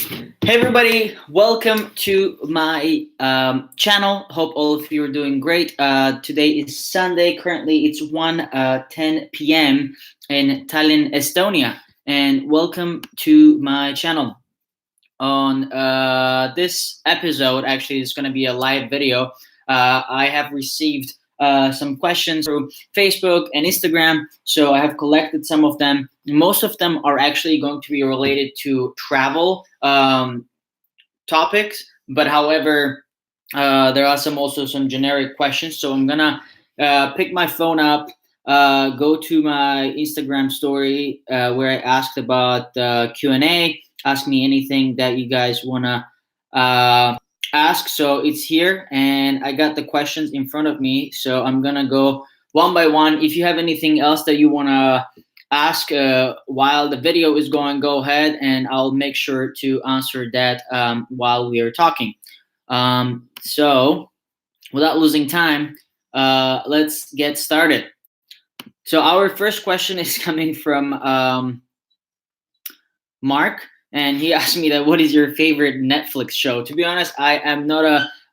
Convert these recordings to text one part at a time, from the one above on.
Hey everybody, welcome to my channel. Hope all of you are doing great. Today is Sunday. Currently it's 1:10 p.m. in Tallinn, Estonia. And welcome to my channel. On this episode, actually, it's going to be a live video. I have received some questions through Facebook and Instagram, so I have collected some of them. Most of them are actually going to be related to travel topics, but however, there are some generic questions. So I'm gonna pick my phone up, go to my Instagram story where I asked about Q&A. Ask me anything that you guys wanna ask. So it's here, and I got the questions in front of me. So I'm gonna go one by one. If you have anything else that you wanna ask while the video is going, go ahead, and I'll make sure to answer that while we are talking. So without losing time, let's get started. So our first question is coming from Mark, and he asked me that what is your favorite Netflix show? To be honest, I am not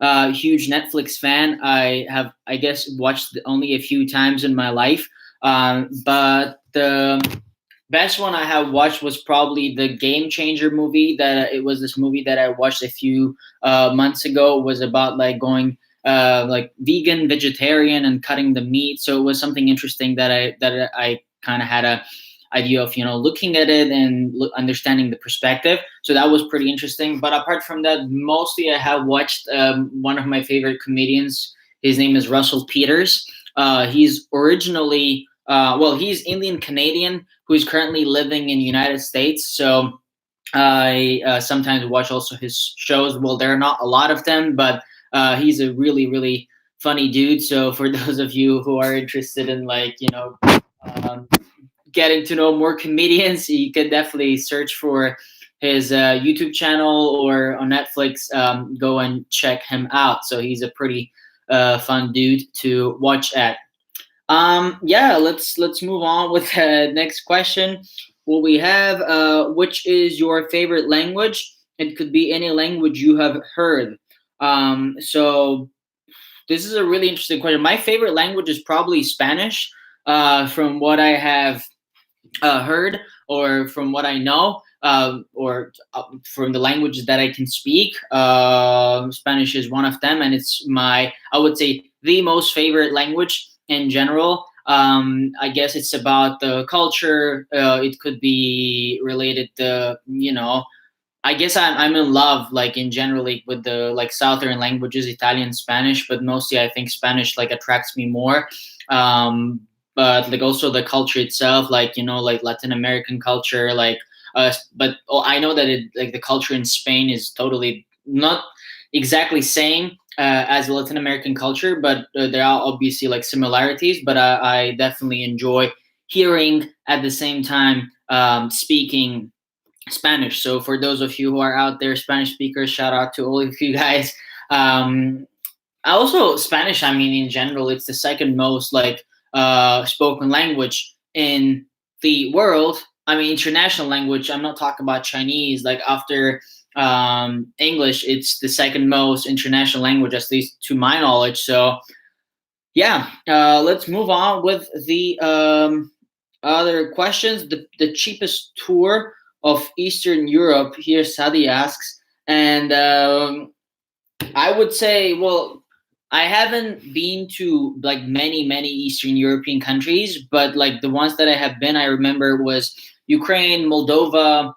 a huge Netflix fan. I guess, watched only a few times in my life, but the best one I have watched was probably the Game Changer movie. That it was this movie that I watched a few months ago. It was about like going like vegan, vegetarian, and cutting the meat. So it was something interesting that I kind of had a idea of, looking at it and understanding the perspective. So that was pretty interesting. But apart from that, mostly I have watched one of my favorite comedians. His name is Russell Peters. He's originally he's Indian Canadian who is currently living in the United States. So I sometimes watch also his shows. Well, there are not a lot of them, but he's a really, really funny dude. So for those of you who are interested in um, getting to know more comedians, you can definitely search for his YouTube channel or on Netflix. Go and check him out. So he's a pretty fun dude to watch at. Yeah, let's move on with the next question. What we have, which is your favorite language? It could be any language you have heard. So this is a really interesting question. My favorite language is probably Spanish. From what I have heard, or from what I know, or from the languages that I can speak, Spanish is one of them, and it's I would say, the most favorite language in general. I guess it's about the culture. It could be related to, I guess I'm in love, like in generally, with the like southern languages, Italian, Spanish, but mostly I think Spanish like attracts me more. Um, but like also the culture itself, like like Latin American culture, like but I know that it like the culture in Spain is totally not exactly same as the Latin American culture, but there are obviously like similarities. But I definitely enjoy hearing at the same time speaking Spanish. So for those of you who are out there, Spanish speakers, shout out to all of you guys. Um, Also Spanish. I mean, in general, it's the second most like spoken language in the world. I mean, international language. I'm not talking about Chinese. Like after English, it's the second most international language, at least to my knowledge. So yeah, let's move on with the other questions. The cheapest tour of Eastern Europe, here Sadi asks, and I would say, well, I haven't been to like many Eastern European countries, but like the ones that I have been, I remember was Ukraine, Moldova.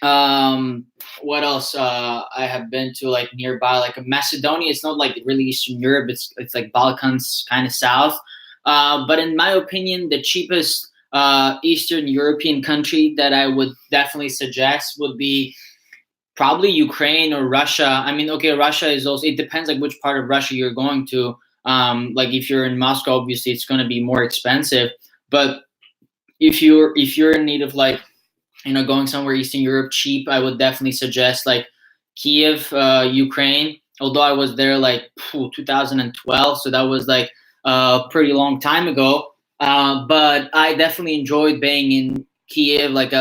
Um, what else? I have been to like nearby, like Macedonia. It's not like really Eastern Europe. It's like Balkans, kind of south. But in my opinion, the cheapest Eastern European country that I would definitely suggest would be probably Ukraine or Russia. I mean, okay, Russia is also, it depends like which part of Russia you're going to. Like if you're in Moscow, obviously it's going to be more expensive. But if you're in need of like, going somewhere Eastern Europe cheap, I would definitely suggest like Kiev, Ukraine. Although I was there like 2012, so that was like a pretty long time ago. But I definitely enjoyed being in Kiev. Like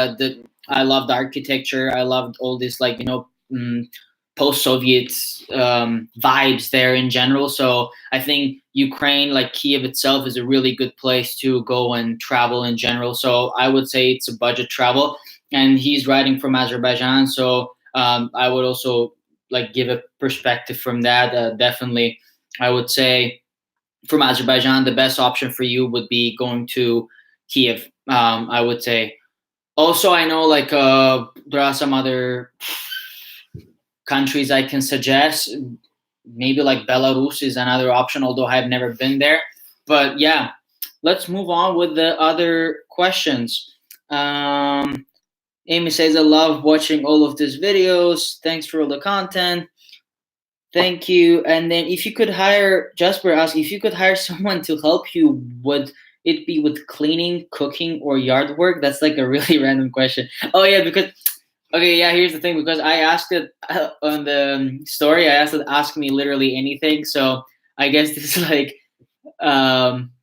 I loved architecture. I loved all this, like, post-Soviet vibes there in general. So I think Ukraine, like Kiev itself, is a really good place to go and travel in general. So I would say it's a budget travel. And he's writing from Azerbaijan, so I would also like give a perspective from that. Definitely, I would say from Azerbaijan, the best option for you would be going to Kiev. I would say. Also, I know like there are some other countries I can suggest. Maybe like Belarus is another option, although I've never been there. But yeah, let's move on with the other questions. Amy says, I love watching all of these videos. Thanks for all the content. Thank you. And then if you could hire, Jasper asked, if you could hire someone to help you, would it be with cleaning, cooking, or yard work? That's like a really random question. Oh, yeah, because okay, yeah. Here's the thing, because I asked it on the story. I asked it, ask me literally anything. So I guess this is like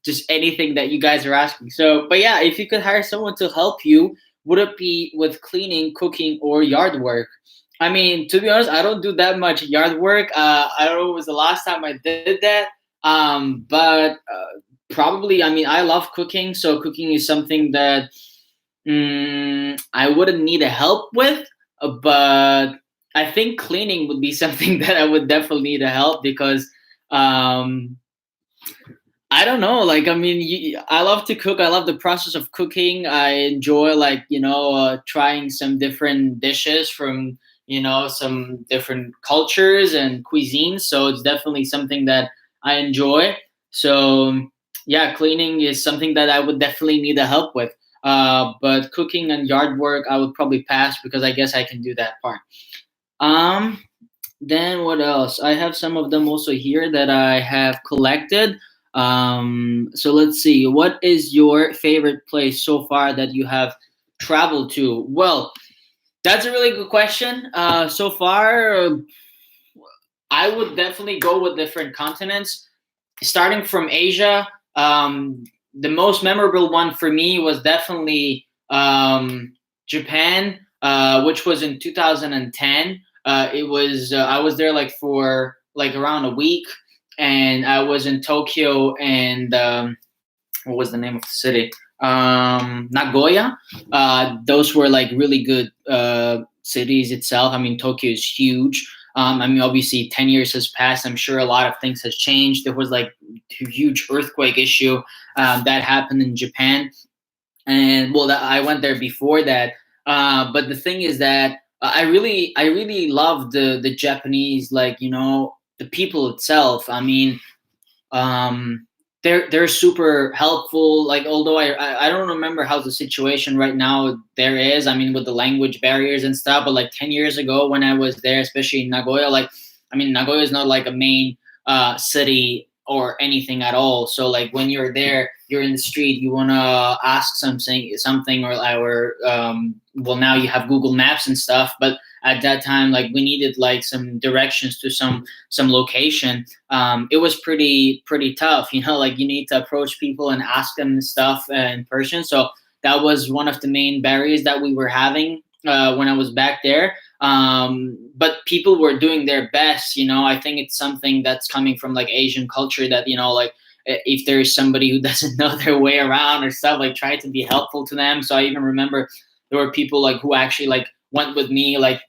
just anything that you guys are asking. So, but yeah, if you could hire someone to help you, would it be with cleaning, cooking, or yard work? I mean, to be honest, I don't do that much yard work. I don't know when was the last time I did that. But probably, I mean, I love cooking, so cooking is something that I wouldn't need a help with, but I think cleaning would be something that I would definitely need a help because um, I don't know. Like, I mean, I love to cook. I love the process of cooking. I enjoy, like, trying some different dishes from, some different cultures and cuisines. So it's definitely something that I enjoy. So, yeah, cleaning is something that I would definitely need the help with. But cooking and yard work, I would probably pass because I guess I can do that part. Um, then what else? I have some of them also here that I have collected. So let's see. What is your favorite place so far that you have traveled to? Well, that's a really good question. So far, I would definitely go with different continents. Starting from Asia, the most memorable one for me was definitely Japan, which was in 2010. It was I was there like for like around a week, and I was in Tokyo and what was the name of the city? Nagoya. Those were like really good cities itself. I mean, Tokyo is huge. I mean, obviously, 10 years has passed. I'm sure a lot of things has changed. There was like a huge earthquake issue that happened in Japan, and well, I went there before that. But the thing is that I really love the Japanese, like the people itself. I mean, they're super helpful. Like, although I don't remember how the situation right now there is. I mean, with the language barriers and stuff. But like 10 years ago when I was there, especially in Nagoya, like I mean, Nagoya is not like a main city or anything at all. So like when you're there, you're in the street, you wanna ask something, or well, now you have Google Maps and stuff, but at that time, like we needed like some directions to some location. It was pretty tough. Like you need to approach people and ask them stuff in person. So that was one of the main barriers that we were having when I was back there. But people were doing their best. I think it's something that's coming from like Asian culture that like if there's somebody who doesn't know their way around or stuff, like try to be helpful to them. So I even remember there were people like who actually like went with me like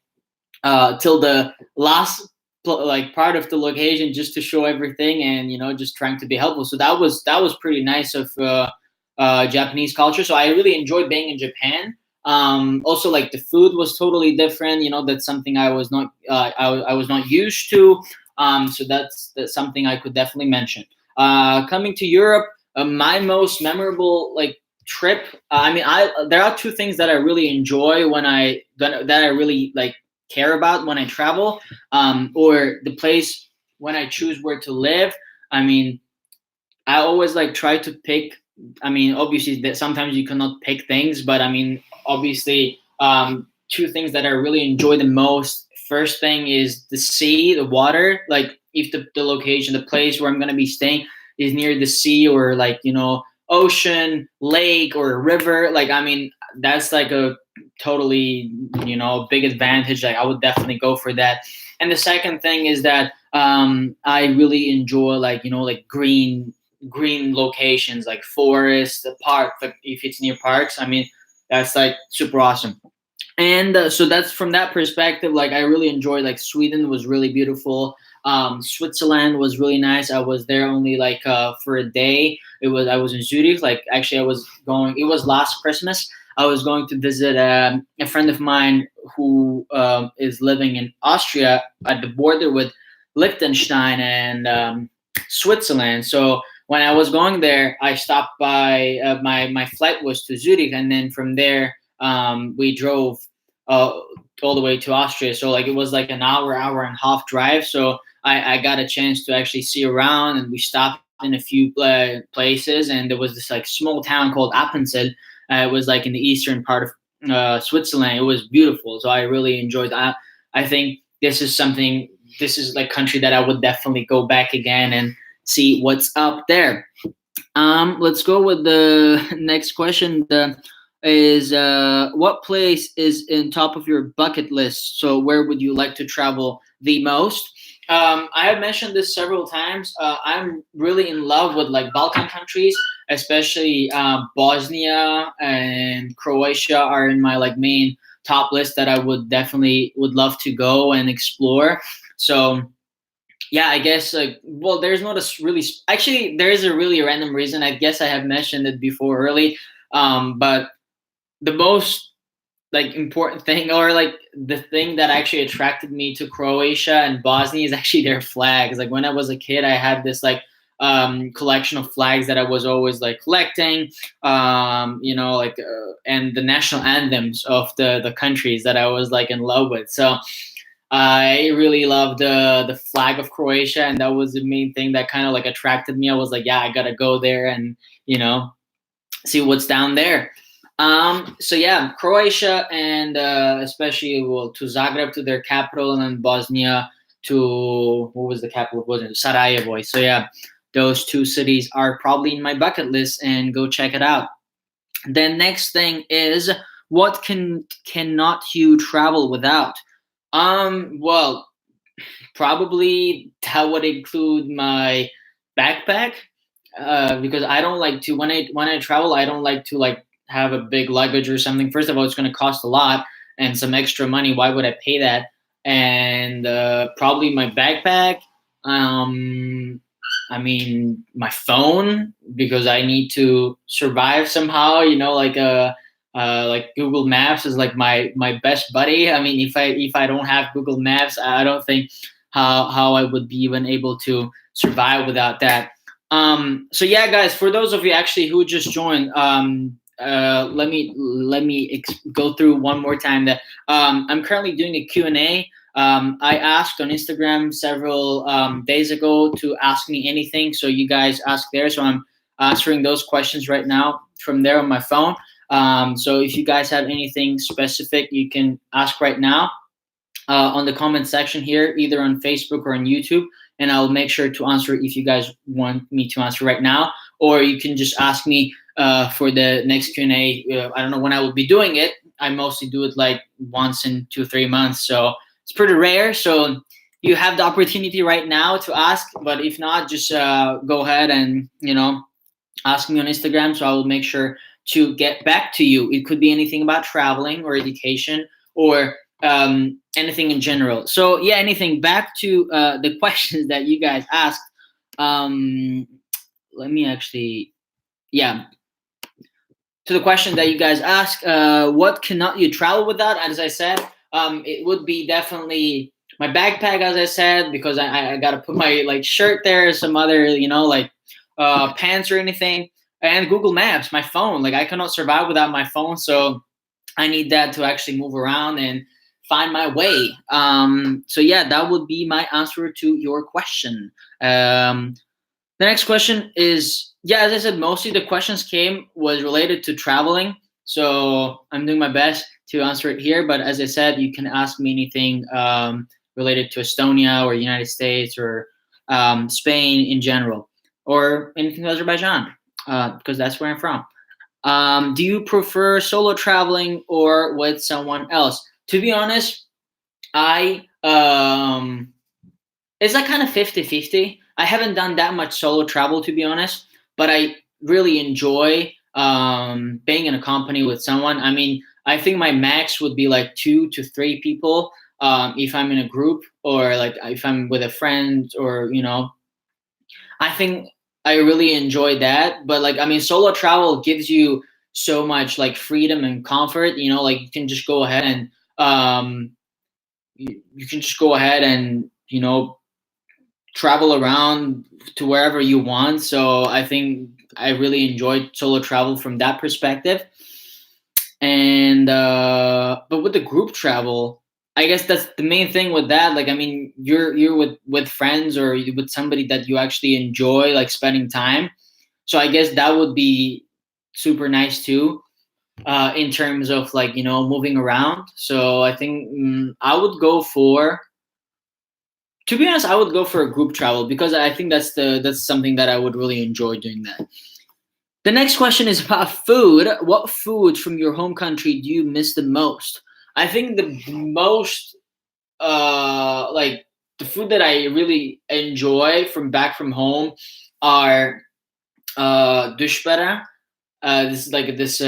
till the last like part of the location just to show everything and just trying to be helpful. So that was pretty nice of Japanese culture. So I really enjoyed being in Japan. Also, like the food was totally different. That's something I was not I was not used to. So that's something I could definitely mention. Coming to Europe, my most memorable like trip. I mean, I there are two things that I really enjoy that I really like care about when I travel, or the place when I choose where to live. I mean, I always like try to pick. I mean, obviously, that sometimes you cannot pick things, but I mean, obviously, two things that I really enjoy the most. First thing is the sea, the water. Like, if the location, the place where I'm gonna be staying is near the sea or like ocean, lake, or a river. Like, I mean, that's like a totally, big advantage. Like I would definitely go for that. And the second thing is that I really enjoy like like green locations like forest, the park. Like if it's near parks, I mean that's like super awesome. And so that's from that perspective. Like I really enjoyed like Sweden was really beautiful. Switzerland was really nice. I was there only like for a day. I was in Zurich. Like actually, I was going. It was last Christmas. I was going to visit a friend of mine who is living in Austria at the border with Liechtenstein and Switzerland. So when I was going there, I stopped by. My flight was to Zurich, and then from there we drove uh, all the way to Austria. So like it was like an hour and a half drive. So I got a chance to actually see around, and we stopped in a few places. And there was this like small town called Appenzell. It was like in the eastern part of Switzerland. It was beautiful. So I really enjoyed that. I think this is something. This is like country that I would definitely go back again and see what's up there. Let's go with the next question. Is what place is in top of your bucket list? So where would you like to travel the most? I have mentioned this several times. I'm really in love with like Balkan countries, especially Bosnia and Croatia are in my like main top list that I would definitely would love to go and explore. So yeah, I guess like well, there's not a really actually there is a really random reason. I guess I have mentioned it before early, but the most like important thing or like the thing that actually attracted me to Croatia and Bosnia is actually their flags. Like when I was a kid, I had this like collection of flags that I was always like collecting, and the national anthems of the countries that I was like in love with. So I really loved the flag of Croatia, and that was the main thing that kind of like attracted me. I was like, yeah, I gotta go there and see what's down there. So yeah, Croatia and especially well to Zagreb to their capital, and then Bosnia to what was the capital of Bosnia? Sarajevo. So yeah, those two cities are probably in my bucket list, and go check it out. The next thing is what cannot you travel without? Well, probably that would include my backpack, because I don't like to when I travel. I don't like to like have a big luggage or something. First of all, it's going to cost a lot and some extra money. Why would I pay that? And probably my backpack. Um, I mean my phone because I need to survive somehow. Like Google Maps is like my best buddy. I mean, if I don't have Google Maps, I don't think how I would be even able to survive without that. So yeah, guys, for those of you actually who just joined, let me go through one more time that I'm currently doing a Q&A. I asked on Instagram several days ago to ask me anything, so you guys ask there. So I'm answering those questions right now from there on my phone. So if you guys have anything specific, you can ask right now on the comment section here, either on Facebook or on YouTube, and I'll make sure to answer if you guys want me to answer right now, or you can just ask me for the next Q&A. I don't know when I will be doing it. I mostly do it like once in 2-3 months, so it's pretty rare. So you have the opportunity right now to ask, but if not, just go ahead and ask me on Instagram. So I will make sure to get back to you. It could be anything about traveling or education or anything in general. So yeah, anything. Back to the questions that you guys asked. Let me actually, yeah, to the question that you guys asked. What cannot you travel without? As I said, it would be definitely my backpack, as I said, because I got to put my like shirt there, some other like pants or anything, and Google Maps, my phone. Like I cannot survive without my phone, so I need that to actually move around and find my way. So yeah, that would be my answer to your question. The next question is, yeah, as I said, mostly the questions came was related to traveling. So I'm doing my best to answer it here. But as I said, you can ask me anything related to Estonia or United States or Spain in general, or anything to Azerbaijan, because that's where I'm from. Do you prefer solo traveling or with someone else? To be honest, I it's like kind of 50-50. I haven't done that much solo travel, to be honest, but I really enjoy being in a company with someone. I mean, I think my max would be like 2 to 3 people if I'm in a group, or like if I'm with a friend, or I think I really enjoy that. But like, I mean, solo travel gives you so much like freedom and comfort. Like you can just go ahead and you can just go ahead and travel around to wherever you want. So I think I really enjoyed solo travel from that perspective. And but with the group travel, I guess that's the main thing with that. Like, I mean, you're with friends, or with somebody that you actually enjoy like spending time. So I guess that would be super nice too, in terms of like moving around. So I think I would go for to be honest, I would go for a group travel because I think that's something that I would really enjoy doing that. The next question is about food. What food from your home country do you miss the most? I think the most like the food that I really enjoy from back from home are dushbara. This is like this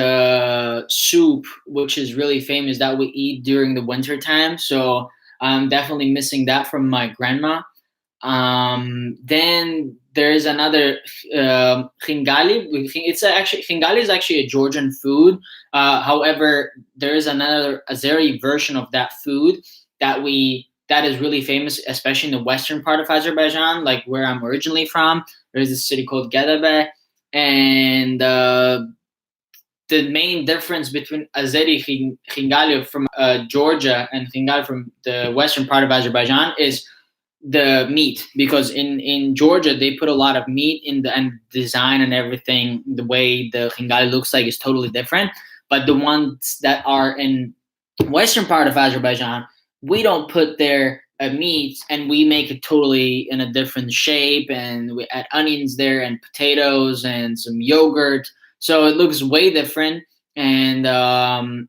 soup which is really famous that we eat during the winter time. So I'm definitely missing that from my grandma. Then there's another khingali. Actually khingali is actually a Georgian food. However, there is another Azeri version of that food that is really famous, especially in the western part of Azerbaijan, like where I'm originally from. There's a city called Gadabe, and the main difference between Azeri khingali from Georgia and khingali from the western part of Azerbaijan is the meat, because in Georgia they put a lot of meat in the and design and everything. The way the khingali looks like is totally different. But the ones that are in western part of Azerbaijan, we don't put their meat, and we make it totally in a different shape, and we add onions there and potatoes and some yogurt, so it looks way different. And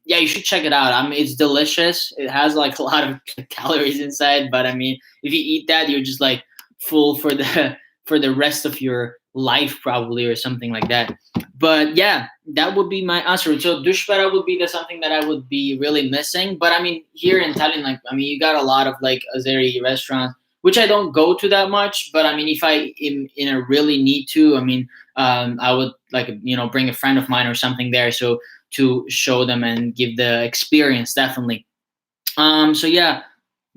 yeah, you should check it out. I mean, it's delicious. It has like a lot of calories inside, but I mean, if you eat that, you're just like full for the for the rest of your life probably, or something like that. But yeah, that would be my answer. So dushbara would be the something that I would be really missing. But I mean, here in Tallinn, like, I mean, you got a lot of like Azeri restaurants, which I don't go to that much. But I mean, if I in a really need to, I mean, I would like bring a friend of mine or something there, so to show them and give the experience, definitely. So yeah,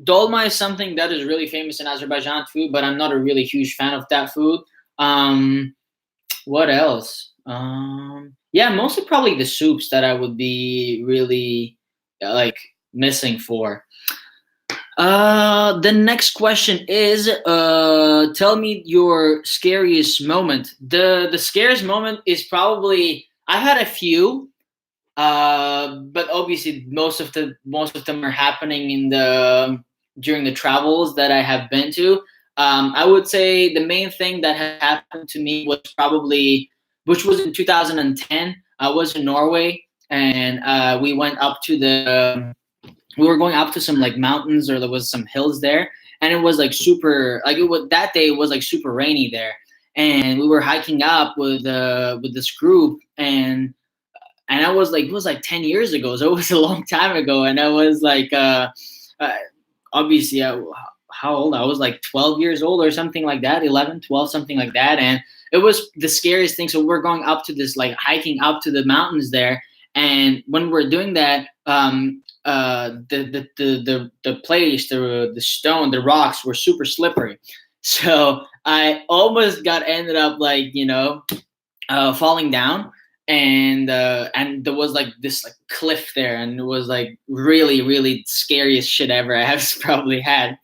dolma is something that is really famous in Azerbaijan food, but I'm not a really huge fan of that food. Um, what else? Yeah, mostly probably the soups that I would be really like missing for. The next question is, tell me your scariest moment. The scariest moment is probably I've had a few, but obviously most of them are happening in the during the travels that I have been to. I would say the main thing that had happened to me was probably, which was in 2010. I was in Norway, and we went up to the we were going up to some like mountains, or there was some hills there, and it was like super like it was that day, it was like super rainy there, and we were hiking up with this group, and I was like, it was like 10 years ago, so it was a long time ago. And I was like, uh, obviously, how old? I was like 12 years old or something like that, 11, 12, something like that. And it was the scariest thing. So we're going up to this, like hiking up to the mountains there. And when we're doing that, the place, the stone, the rocks were super slippery. So I almost got ended up like, falling down, and there was like this like cliff there, and it was like really scariest shit ever I have probably had.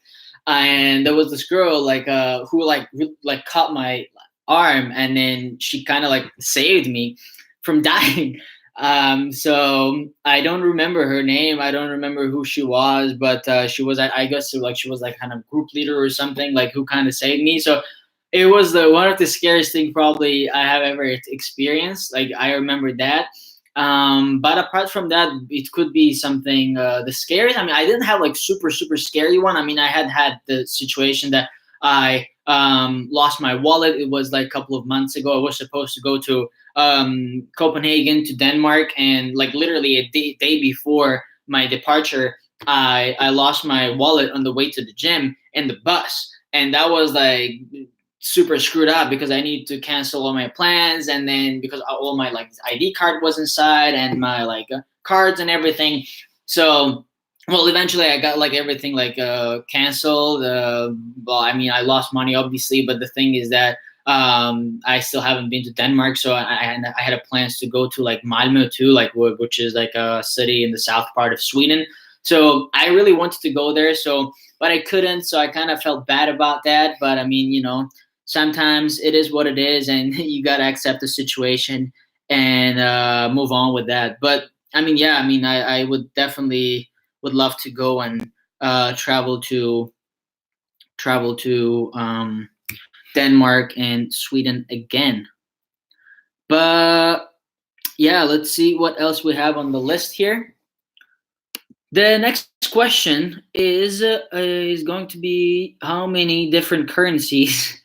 And there was this girl like who like caught my arm, and then she kind of like saved me from dying. So I don't remember her name, I don't remember who she was, but she was, I guess, like she was like kind of group leader or something, like who kind of saved me. So it was the one of the scariest thing probably I have ever experienced. Like I remember that. But apart from that, it could be something the scariest. I mean, I didn't have like super scary one. I mean, I had the situation that I lost my wallet. It was like a couple of months ago. I was supposed to go to Copenhagen to Denmark, and like literally a day before my departure, I lost my wallet on the way to the gym and the bus, and that was like super screwed up because I need to cancel all my plans, and then because all my like ID card was inside and my like cards and everything. So well, eventually I got like everything like canceled. Well, I mean, I lost money obviously, but the thing is that I still haven't been to Denmark, so I had a plans to go to like Malmö too, like which is like a city in the south part of Sweden. So I really wanted to go there, so but I couldn't, so I kind of felt bad about that. But I mean, you know, sometimes it is what it is, and you gotta accept the situation and move on with that. But I mean, yeah, I mean, I would definitely would love to go and travel to Denmark and Sweden again. But yeah, let's see what else we have on the list here. The next question is going to be, how many different currencies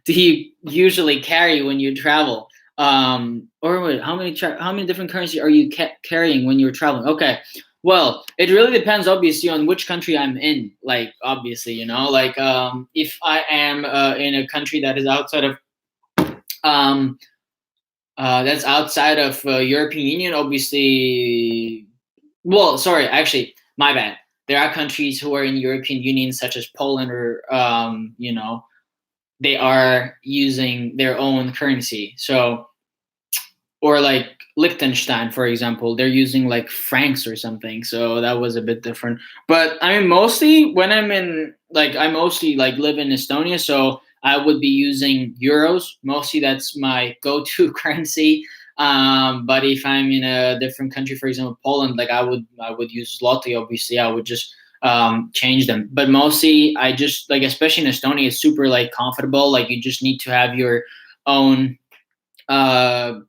do you usually carry when you travel? Or wait, how many different currencies are you carrying when you're traveling? Okay, well, it really depends, obviously, on which country I'm in. Like, obviously, you know, like if I am in a country that is outside of um, that's outside of European Union, obviously. Well, sorry, actually, my bad. There are countries who are in European Union, such as Poland, or you know, they are using their own currency. So, or like Liechtenstein, for example, they're using like francs or something. So that was a bit different. But I mean, mostly when I'm in, like, I mostly like live in Estonia, so I would be using euros. Mostly that's my go-to currency. But if I'm in a different country, for example, Poland, like I would use zloty. Obviously, I would just change them. But mostly, I just like, especially in Estonia, it's super like comfortable. Like you just need to have your own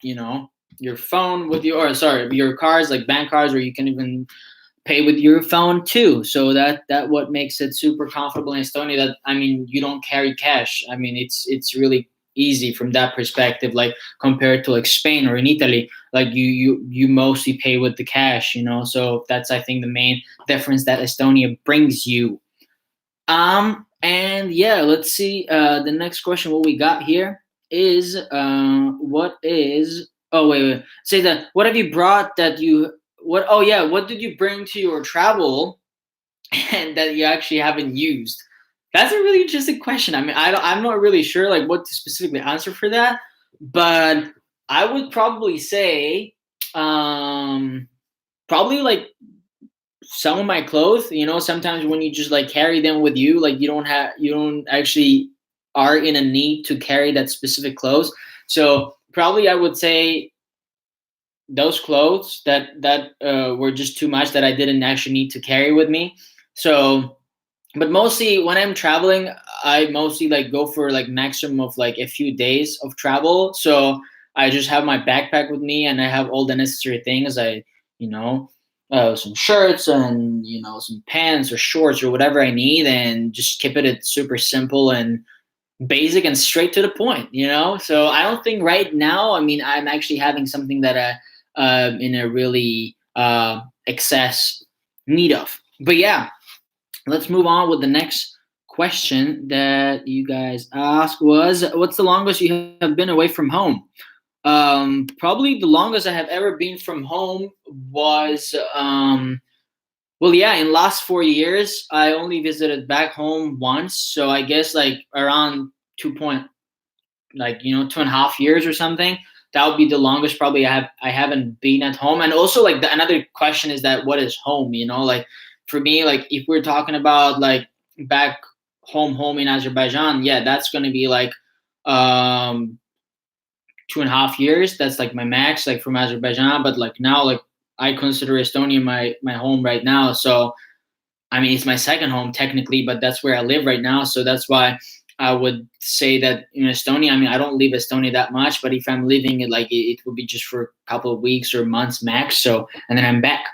you know, your phone with your, or sorry, your cards, like bank cards, or you can even pay with your phone too. So that what makes it super comfortable in Estonia. That I mean, you don't carry cash. I mean, it's really easy from that perspective. Like compared to like Spain or in Italy, like you mostly pay with the cash. You know, so that's, I think, the main difference that Estonia brings you. And yeah, let's see. The next question, what we got here is, what is? Oh wait. Say that. What have you brought that you? What? Oh yeah. What did you bring to your travel, and that you actually haven't used? That's a really interesting question. I mean, I'm not really sure like what to specifically answer for that, but I would probably say, um, probably like some of my clothes. You know, sometimes when you just like carry them with you, like you don't actually are in a need to carry that specific clothes. So probably I would say those clothes that were just too much, that I didn't actually need to carry with me. So, but mostly when I'm traveling, I mostly like go for like maximum of like a few days of travel. So I just have my backpack with me, and I have all the necessary things. You know, some shirts and, you know, some pants or shorts or whatever I need, and just keep it super simple and basic and straight to the point. You know, so I don't think right now. I mean, I'm actually having something that in a really excess need of. But yeah, let's move on with the next question that you guys asked was, what's the longest you have been away from home? Probably the longest I have ever been from home was, well, yeah, in last 4 years, I only visited back home once. So I guess like around 2 point, like, you know, 2.5 years or something. That would be the longest probably I haven't been at home. And also like another question is that, what is home? You know, like for me, like if we're talking about like back home in Azerbaijan, yeah, that's gonna be like 2.5 years. That's like my max, like from Azerbaijan. But like now, like I consider Estonia my home right now. So I mean, it's my second home technically, but that's where I live right now. So that's why I would say that in Estonia, I mean, I don't leave Estonia that much, but if I'm leaving it, like it would be just for a couple of weeks or months max. So, and then I'm back.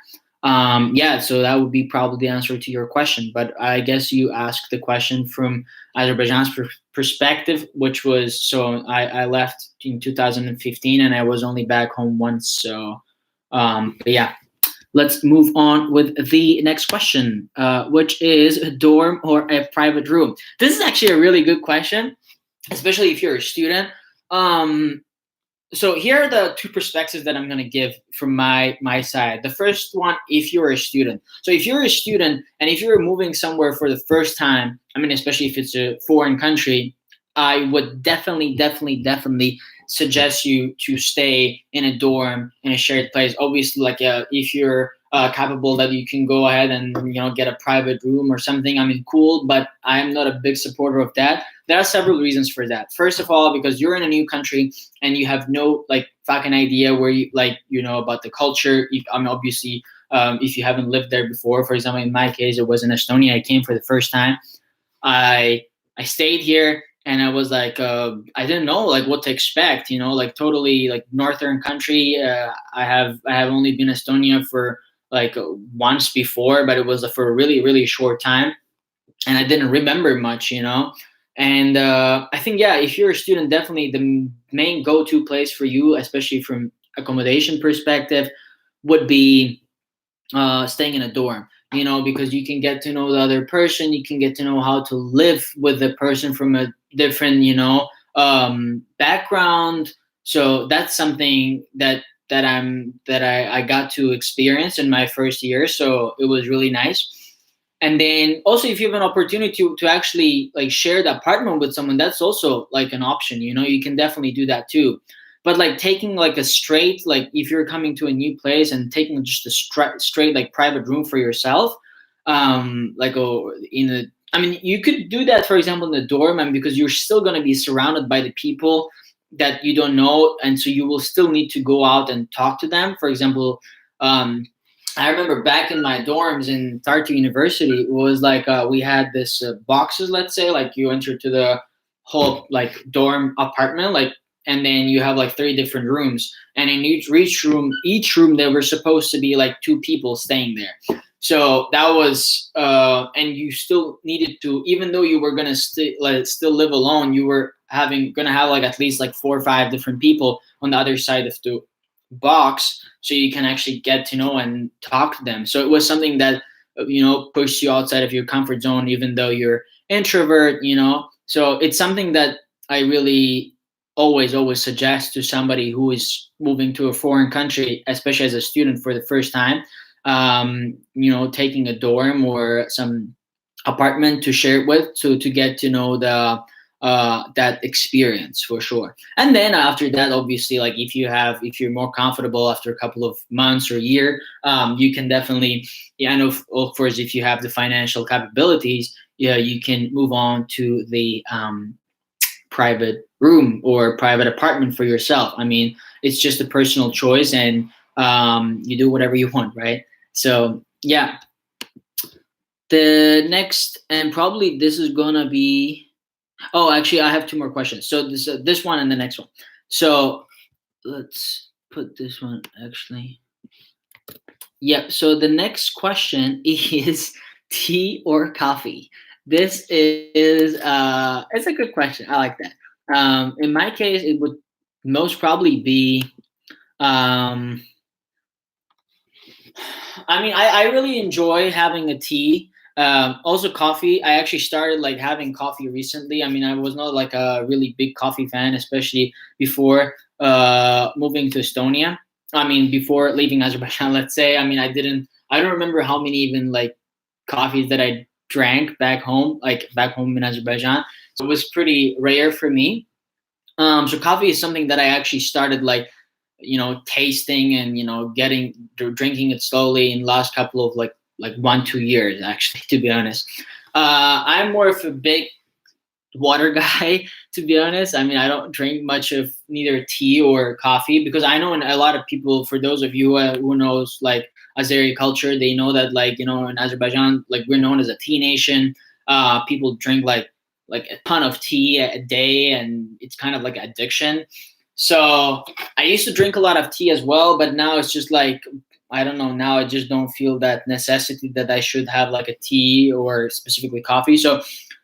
Yeah, so that would be probably the answer to your question. But I guess you asked the question from Azerbaijan's perspective, which was so I left in 2015 and I was only back home once. So, but yeah, let's move on with the next question, which is a dorm or a private room. This is actually a really good question, especially if you're a student. Um, so here are the two perspectives that I'm going to give from my side. The first one, if you're a student. So if you're a student and if you're moving somewhere for the first time, I mean, especially if it's a foreign country, I would definitely suggest you to stay in a dorm in a shared place. Obviously, like if you're capable that you can go ahead and get a private room or something. I mean, cool, but I'm not a big supporter of that. There are several reasons for that. First of all, because you're in a new country and you have no like fucking idea where you about the culture. I mean, obviously, if you haven't lived there before, for example, in my case, it was in Estonia. I came for the first time. I I stayed here and I was like, I didn't know like what to expect, like totally like northern country. I have only been Estonia for like once before, but it was for a really short time, and I didn't remember much. And I think yeah, if you're a student, definitely the main go-to place for you, especially from accommodation perspective, would be staying in a dorm, because you can get to know the other person, you can get to know how to live with the person from a different, background. So that's something that I got to experience in my first year. So it was really nice. And then also, if you have an opportunity to actually like share the apartment with someone, that's also like an option. You can definitely do that too. But like taking like a straight, like if you're coming to a new place and taking just a straight like private room for yourself, like in a, I mean, you could do that, for example, in the dorm, and because you're still going to be surrounded by the people that you don't know, and so you will still need to go out and talk to them. For example, um, I remember back in my dorms in Tartu University, it was like we had this boxes, let's say, like you enter to the whole like dorm apartment, like, and then you have like three different rooms, and in each room there were supposed to be like two people staying there. So that was, and you still needed to, even though you were gonna still live alone, you were gonna have like at least like 4 or 5 different people on the other side of the box, so you can actually get to know and talk to them. So it was something that pushed you outside of your comfort zone, even though you're introvert. So it's something that I really always suggest to somebody who is moving to a foreign country, especially as a student for the first time. Taking a dorm or some apartment to share it with, to get to know the that experience for sure. And then after that, obviously, like if you're more comfortable after a couple of months or a year, you can definitely, yeah, and of course, if you have the financial capabilities, yeah, you can move on to the private room or private apartment for yourself. I mean, it's just a personal choice, and you do whatever you want, right? So yeah, the next, and probably this is gonna be. Oh, actually, I have two more questions. So this one and the next one. So let's put this one actually. Yeah. So the next question is tea or coffee. This is it's a good question. I like that. In my case, it would most probably be. Um, I mean, I really enjoy having a tea. Also, coffee. I actually started like having coffee recently. I mean, I was not like a really big coffee fan, especially before moving to Estonia. I mean, before leaving Azerbaijan, let's say. I mean, I don't remember how many even like coffees that I drank back home, like back home in Azerbaijan. So it was pretty rare for me. So coffee is something that I actually started like, tasting and drinking it slowly in the last couple of like 1 2 years actually. To be honest, I'm more of a big water guy. To be honest, I mean I don't drink much of neither tea or coffee because I know in a lot of people. For those of you who knows like Azeri culture, they know that like in Azerbaijan, like we're known as a tea nation. People drink like like a ton of tea a day, and it's kind of like an addiction. So I used to drink a lot of tea as well, but now it's just like, I don't know. Now I just don't feel that necessity that I should have like a tea or specifically coffee. So,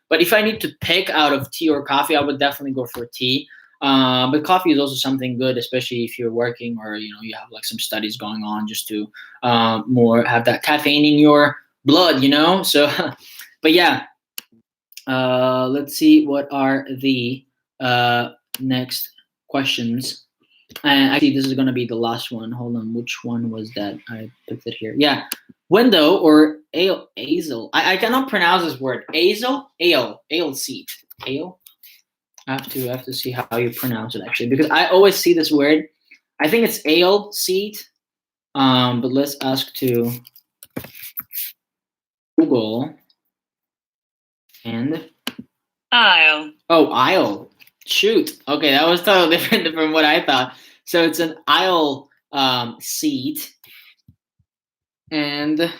but if I need to pick out of tea or coffee, I would definitely go for tea. But coffee is also something good, especially if you're working or you have like some studies going on, just to more have that caffeine in your blood. So, but yeah, let's see what are the next questions. And actually, this is going to be the last one. Hold on. Which one was that? I picked it here. Yeah. Window or aisle. I cannot pronounce this word. Aisle? Ale seat. Ale? I have to see how you pronounce it actually, because I always see this word. I think it's ale seat. But let's ask to Google. And aisle. Oh, aisle. Shoot. Okay, that was totally different from what I thought. So it's an aisle seat. And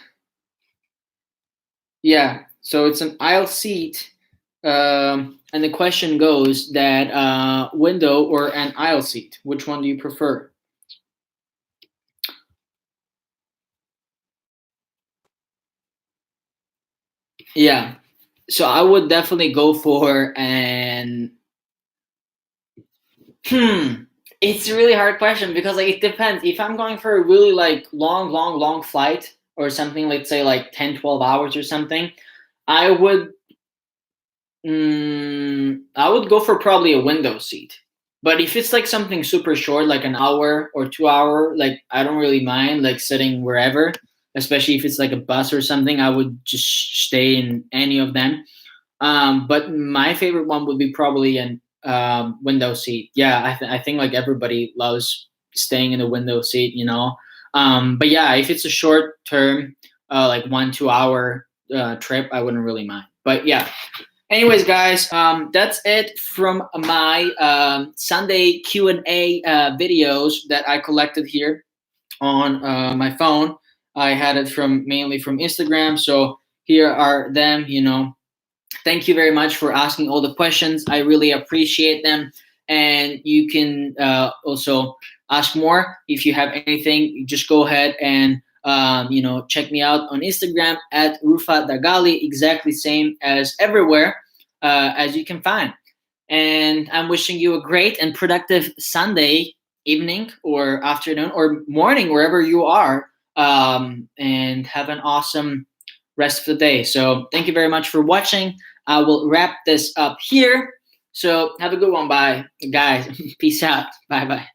yeah, so it's an aisle seat. And the question goes that window or an aisle seat, which one do you prefer? Yeah, so I would definitely go for an. It's a really hard question because like it depends. If I'm going for a really like long flight or something, let's say like 10, 12 hours or something, I would I would go for probably a window seat. But if it's like something super short, like an hour or 2 hour, like I don't really mind like sitting wherever, especially if it's like a bus or something. I would just stay in any of them. But my favorite one would be probably an window seat. Yeah, I think like everybody loves staying in the window seat. But yeah, if it's a short term, like 1 2 hour trip, I wouldn't really mind. But yeah. Anyways, guys, that's it from my Sunday Q&A videos that I collected here on my phone. I had it mainly from Instagram, so here are them. Thank you very much for asking all the questions. I really appreciate them. And you can also ask more if you have anything. Just go ahead and check me out on Instagram at Rufa Dagali, exactly same as everywhere as you can find. And I'm wishing you a great and productive Sunday evening or afternoon or morning, wherever you are. And have an awesome rest of the day. So thank you very much for watching. I will wrap this up here. So have a good one. Bye, guys. Peace out. Bye bye.